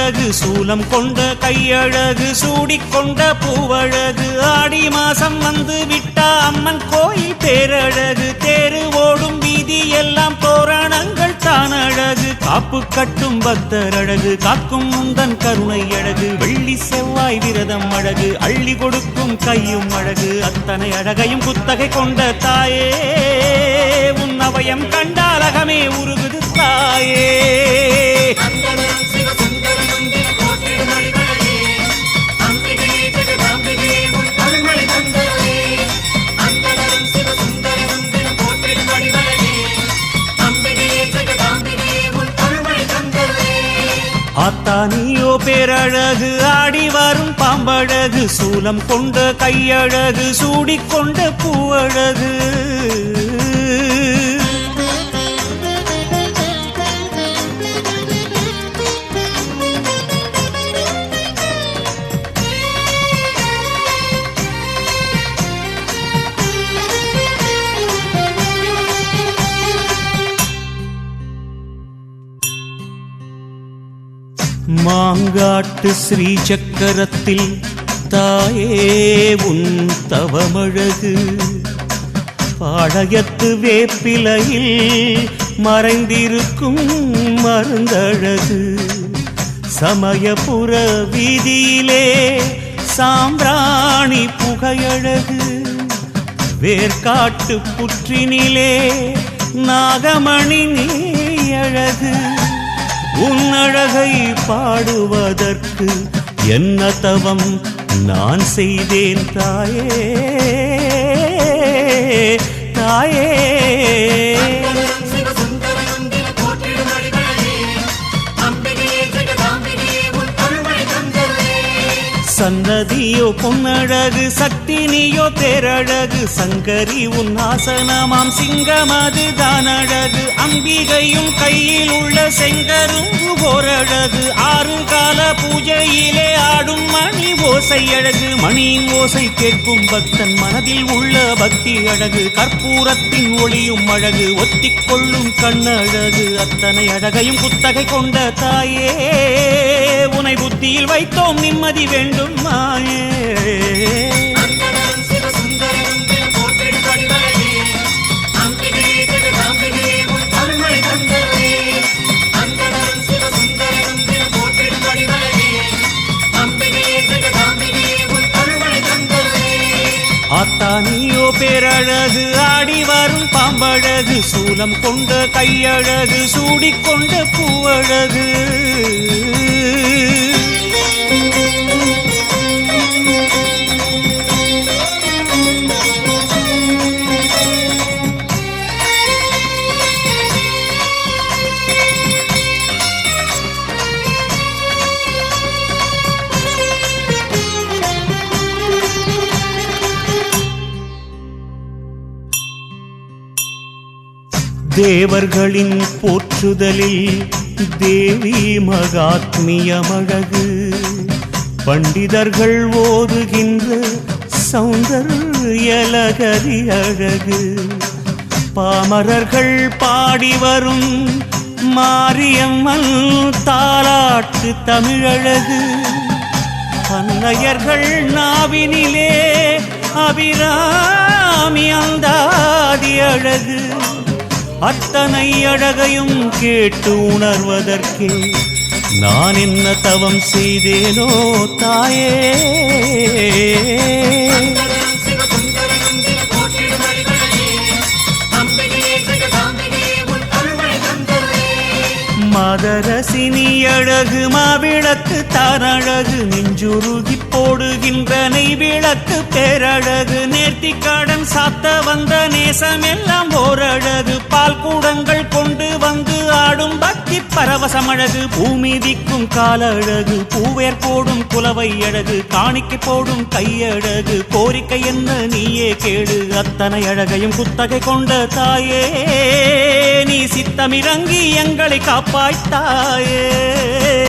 பொன்னழகு சூலம் கொண்ட கையழகு சூடிக்கொண்ட பூவழகு ஆடி மாசம் வந்து விட்டா அம்மன் கோயில் பேரழகு தேரு ஓடும் வீதி எல்லாம் தோரணங்கள் தான் அழகு காப்பு கட்டும் பக்தர் அழகு காக்கும் முந்தன் கருணை அழகு வெள்ளி செவ்வாய் விரதம் அழகு அள்ளி கொடுக்கும் கையும் அழகு அத்தனை அழகையும் குத்தகை கொண்ட தாயே உன் அவயம் கண்டால் அகமே உருகுது தாயே. ஆத்தானியோ பேரழகு ஆடி வரும் பாம்பழகு சூலம் கொண்ட கையழகு சூடிக்கொண்ட பூவழகு. மாங்காட்டு ஸ்ரீ சக்கரத்தில் தாயே உன் தவமழகு பாளையத்து வேப்பிலையில் மறைந்திருக்கும் மருந்தழகு சமயபுர வீதியிலே சாம்பிராணி புகையழகு வேர்காட்டு புற்றினிலே நாகமணி நீயழகு உன் அழகை பாடுவதற்கு என்ன தவம் நான் செய்தேன் தாயே தாயே. சன்னதியோ பொன்னழகு சக்தி நீயோ பேரழகு சங்கரி உன் ஆசனமாம் சிங்கமது தான் அழகு அம்பிகையும் கையில் உள்ள செங்கரும்பு ஓரழகு ஆறு கால பூஜையிலே ஆடும் மணி ஓசை அழகு மணியின் ஓசை கேட்கும் பக்தன் மனதில் உள்ள பக்தி அழகு கற்பூரத்தின் ஒளியும் அழகு ஒத்திக்கொள்ளும் கண்ணழகு அத்தனை அழகையும் குத்தகை கொண்ட தாயே உனை புத்தியில் வைத்தோம் நிம்மதி வேண்டும் மாயே. ஆத்தானியோ பேரழகு ஆடி வரும் பாம்பழகு சூலம் கொண்ட கையழகு சூடிக்கொண்ட பூவழகு. தேவர்களின் போற்றுதலில் தேவி மகாத்மியமழகு பண்டிதர்கள் ஓதுகின்ற சௌந்தர்யலகரி அழகு பாமரர்கள் பாடி வரும் மாரியம்மன் தாலாட்டு தமிழழகு அன்னையர்கள் நாவினிலே அபிராமி அந்தாதி அழகு அத்தனை அழகையும் கேட்டு உணர்வதற்கே நான் என்ன தவம் செய்தேனோ தாயே. மதரசினி அழகு மாவிளக்கு தாரழகு நெஞ்சுருகி போடுகின்ற நெய் விளக்கு பேரழகு நேர்த்திக்கடன் சாத்த வந்த நேசம் எல்லாம் ஓரழகு பால் கூடங்கள் கொண்டு வந்து ஆடும் பக்தி பரவசம் அழகு பூமிதிக்கும் கால அழகு பூவேர் போடும் குலவை அழகு காணிக்கை போடும் கையழகு கோரிக்கை என்ன நீயே கேடு அத்தனை அழகையும் குத்தகை கொண்ட தாயே நீ சித்தமிறங்கி எங்களை காப்பாய்த்தாயே.